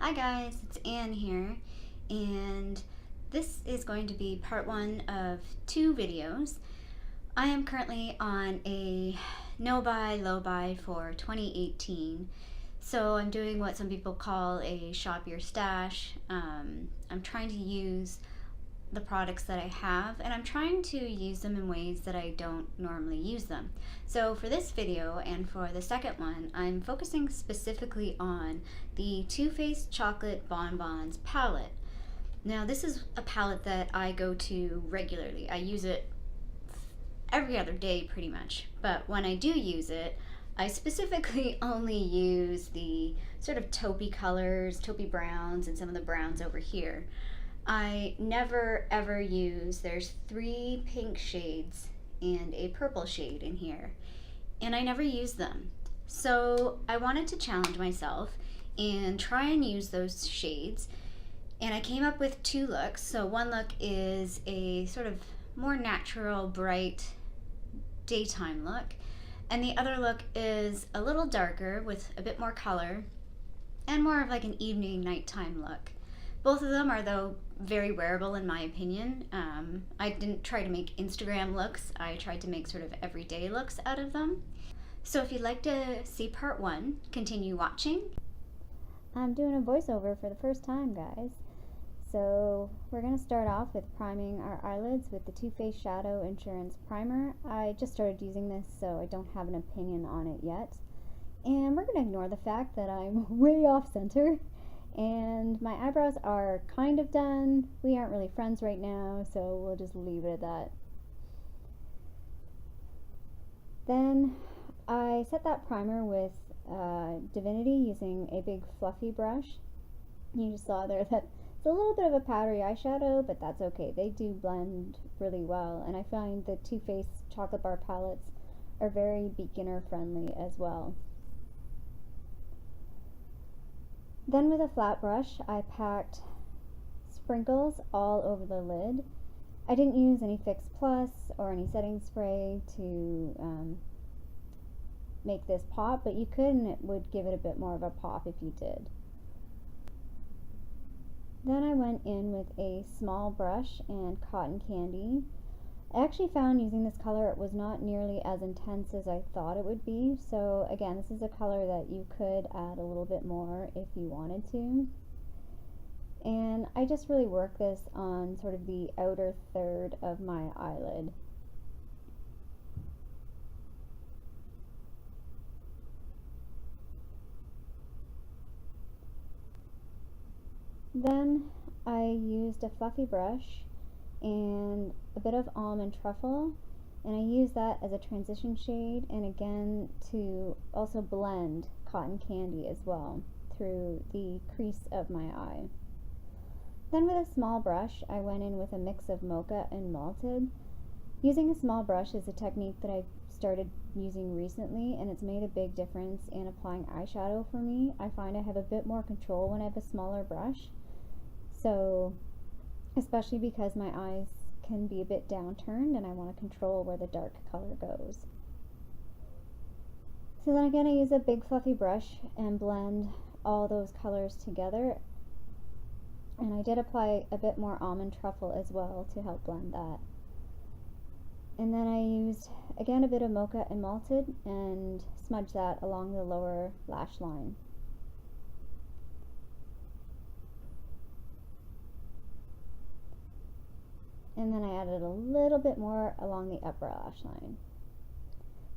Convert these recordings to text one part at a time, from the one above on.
Hi guys, it's Anne here, and this is going to be part one of two videos. I am currently on a no buy, low buy for 2018. So I'm doing what some people call a shop your stash. I'm trying to use the products that I have, and I'm trying to use them in ways that I don't normally use them. So for this video and for the second one, I'm focusing specifically on the Too Faced Chocolate Bonbons palette. Now this is a palette that I go to regularly. I use it every other day pretty much, but when I do use it, I specifically only use the sort of taupey colors, taupey browns, and some of the browns over here. I never ever use, there's 3 pink shades and a purple shade in here, and I never use them. So I wanted to challenge myself and try and use those shades, and I came up with 2 looks. So one look is a sort of more natural, bright daytime look, and the other look is a little darker with a bit more color and more of like an evening nighttime look. Both of them are, though, very wearable in my opinion. I didn't try to make Instagram looks. I tried to make sort of everyday looks out of them. So if you'd like to see part one, continue watching. I'm doing a voiceover for the first time, guys. So we're going to start off with priming our eyelids with the Too Faced Shadow Insurance Primer. I just started using this, so I don't have an opinion on it yet. And we're going to ignore the fact that I'm way off center. And my eyebrows are kind of done. We aren't really friends right now, so we'll just leave it at that. Then I set that primer with Divinity using a big fluffy brush. You just saw there that it's a little bit of a powdery eyeshadow, but that's okay. They do blend really well, and I find the Too Faced chocolate bar palettes are very beginner friendly as well. Then with a flat brush, I packed sprinkles all over the lid. I didn't use any Fix Plus or any setting spray to make this pop, but you could, and it would give it a bit more of a pop if you did. Then I went in with a small brush and cotton candy. I actually found using this color it was not nearly as intense as I thought it would be. So again, this is a color that you could add a little bit more if you wanted to. And I just really work this on sort of the outer third of my eyelid. Then I used a fluffy brush and a bit of almond truffle, and I use that as a transition shade, and again to also blend cotton candy as well through the crease of my eye. Then with a small brush I went in with a mix of mocha and malted. Using a small brush is a technique that I've started using recently, and it's made a big difference in applying eyeshadow for me. I find I have a bit more control when I have a smaller brush, so especially because my eyes can be a bit downturned and I want to control where the dark color goes. So then again I use a big fluffy brush and blend all those colors together, and I did apply a bit more almond truffle as well to help blend that. And then I used again a bit of mocha and malted and smudged that along the lower lash line. And then I added a little bit more along the upper lash line.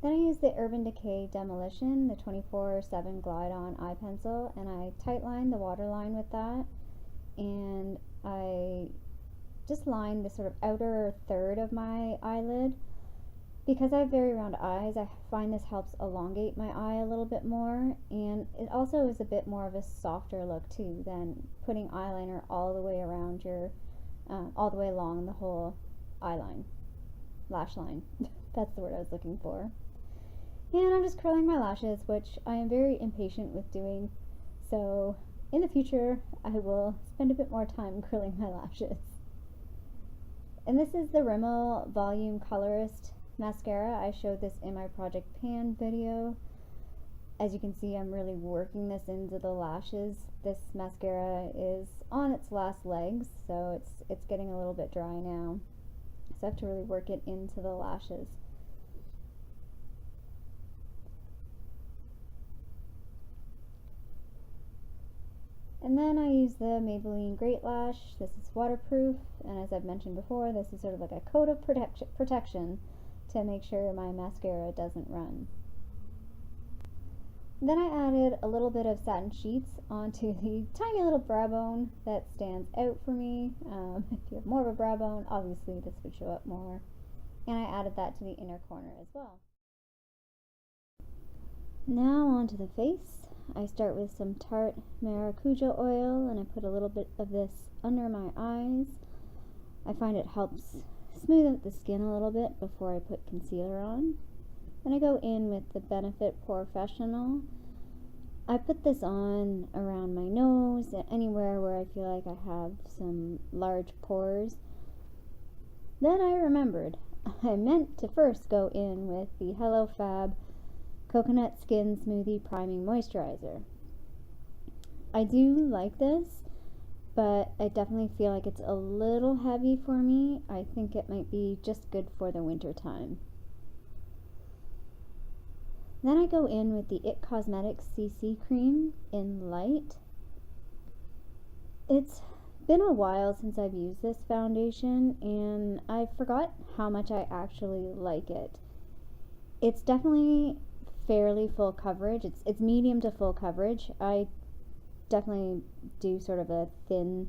Then I used the Urban Decay Demolition, the 24/7 Glide On eye pencil, and I tightlined the waterline with that, and I just lined the sort of outer third of my eyelid. Because I have very round eyes, I find this helps elongate my eye a little bit more, and it also is a bit more of a softer look too than putting eyeliner all the way around your all the way along the whole lash line. That's the word I was looking for. And I'm just curling my lashes, which I am very impatient with doing, so in the future I will spend a bit more time curling my lashes. And this is the Rimmel Volume Colorist mascara. I showed this in my Project Pan video. As you can see, I'm really working this into the lashes. This mascara is on its last legs, so it's getting a little bit dry now. So I have to really work it into the lashes. And then I use the Maybelline Great Lash. This is waterproof, and as I've mentioned before, this is sort of like a coat of protection to make sure my mascara doesn't run. Then I added a little bit of satin sheets onto the tiny little brow bone that stands out for me. If you have more of a brow bone, obviously this would show up more. And I added that to the inner corner as well. Now onto the face. I start with some Tarte Maracuja oil, and I put a little bit of this under my eyes. I find it helps smooth out the skin a little bit before I put concealer on. Then I go in with the Benefit Professional. I put this on around my nose, anywhere where I feel like I have some large pores. Then I remembered I meant to first go in with the Hello Fab Coconut Skin Smoothie Priming Moisturizer. I do like this, but I definitely feel like it's a little heavy for me. I think it might be just good for the winter time. Then I go in with the IT Cosmetics CC Cream in Light. It's been a while since I've used this foundation, and I forgot how much I actually like it. It's definitely fairly full coverage. It's medium to full coverage. I definitely do sort of a thin,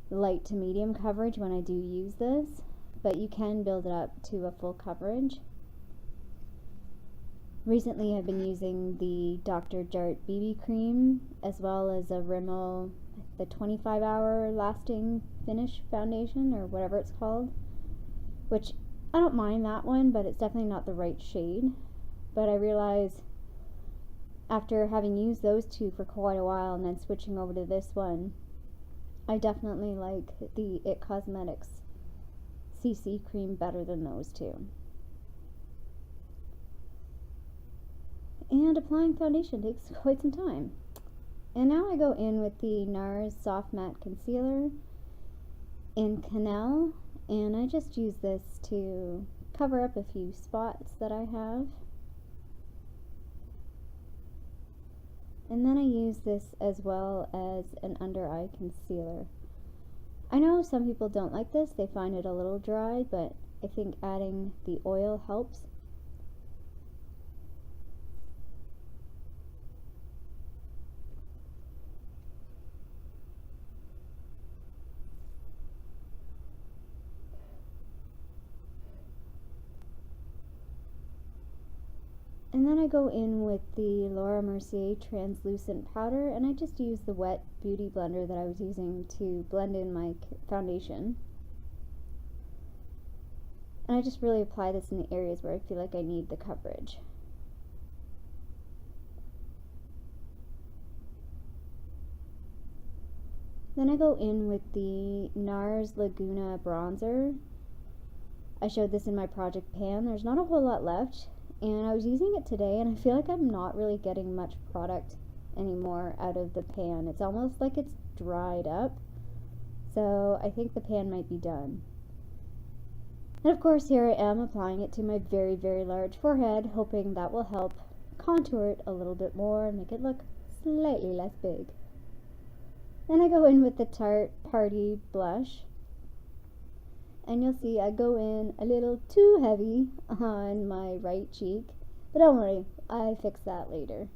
light to medium coverage when I do use this, but you can build it up to a full coverage. Recently I've been using the Dr. Jart BB cream as well as a Rimmel, the 25-hour lasting finish foundation, or whatever it's called, which I don't mind that one, but it's definitely not the right shade. But I realize after having used those two for quite a while and then switching over to this one, I definitely like the IT Cosmetics CC cream better than those two. And applying foundation takes quite some time. And now I go in with the NARS Soft Matte Concealer in Canal, and I just use this to cover up a few spots that I have. And then I use this as well as an under eye concealer. I know some people don't like this, they find it a little dry, but I think adding the oil helps. And then I go in with the Laura Mercier translucent powder, and I just use the wet beauty blender that I was using to blend in my foundation. And I just really apply this in the areas where I feel like I need the coverage. Then I go in with the NARS Laguna bronzer. I showed this in my project pan. There's not a whole lot left, and I was using it today, and I feel like I'm not really getting much product anymore out of the pan. It's almost like it's dried up, so I think the pan might be done. And of course, here I am applying it to my very, very large forehead, hoping that will help contour it a little bit more and make it look slightly less big. Then I go in with the Tarte Party Blush, and you'll see I go in a little too heavy on my right cheek, but don't worry, I fix that later.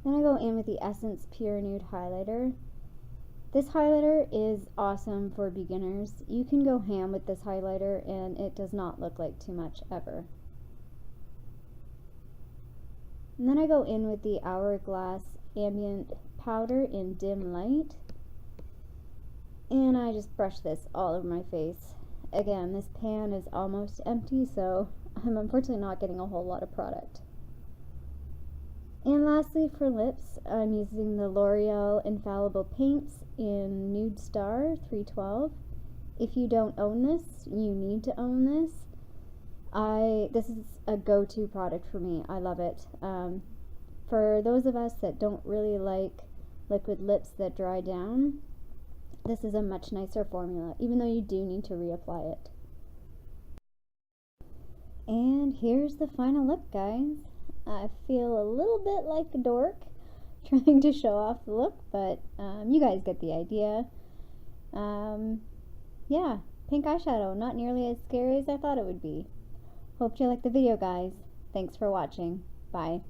Then I go in with the Essence Pure Nude Highlighter. This highlighter is awesome for beginners. You can go ham with this highlighter and it does not look like too much ever. And then I go in with the Hourglass Ambient Powder in Dim Light. And I just brush this all over my face. Again, this pan is almost empty, so I'm unfortunately not getting a whole lot of product. And lastly, for lips, I'm using the L'Oreal Infallible Paints in Nude Star 312. If you don't own this, you need to own this. This is a go-to product for me. I love it. For those of us that don't really like liquid lips that dry down, this is a much nicer formula, even though you do need to reapply it. And here's the final look, guys. I feel a little bit like a dork trying to show off the look, but you guys get the idea. Yeah, pink eyeshadow, not nearly as scary as I thought it would be. Hope you liked the video, guys. Thanks for watching. Bye.